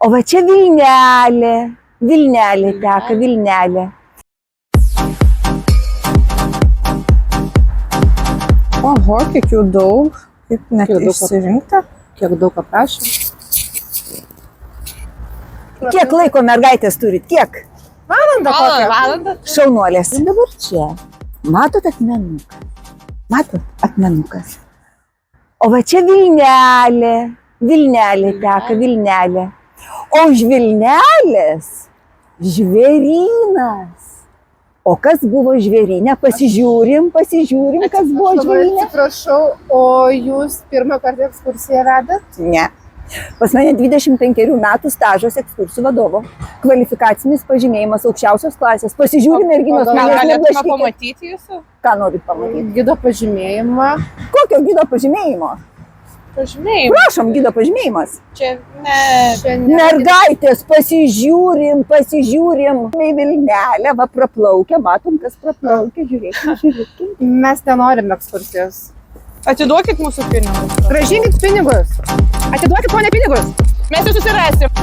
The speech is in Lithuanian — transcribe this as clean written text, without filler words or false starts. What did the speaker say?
O va čia Vilnelė. Vilnelė teka, Vilnelė. Oho, kiek jų daug. Kaip net išsirinkta. Kiek daug aprašė. Kiek laiko mergaitės turit? Kiek? Valandą. Šaunuolės. Ir dabar čia. Matot akmenuką? Matot akmenukas? O va čia Vilnelė. Vilnelė teka, Vilnelė. O už Vilnelės žvėrynas. O kas buvo žvėryne? Pasižiūrim, kas buvo žvėryne. Atsiprašau, o jūs pirmą kartą ekskursiją vedat? Ne. Pas mane 25 metų stažas ekskursijų vadovo. Kvalifikacinis pažymėjimas aukščiausios klasės. Pasižiūrim, merginos, manęs neblaškykit. Pamatyti jūsų? Ką norit pamatyti? Gido pažymėjimą. Kokio gido pažymėjimo? Pažymėjimą. Prašom, gido pažymėjimas. Čia ne. Mergaitės, pasižiūrim. Į Vilnelę, va praplaukia, matom, kas praplaukia, žiūrėkim. Mes nenorim ekskursijos. Atiduokit mūsų pinigus. Grąžinkit pinigus. Atiduokit mane pinigus. Mes jau susirasim.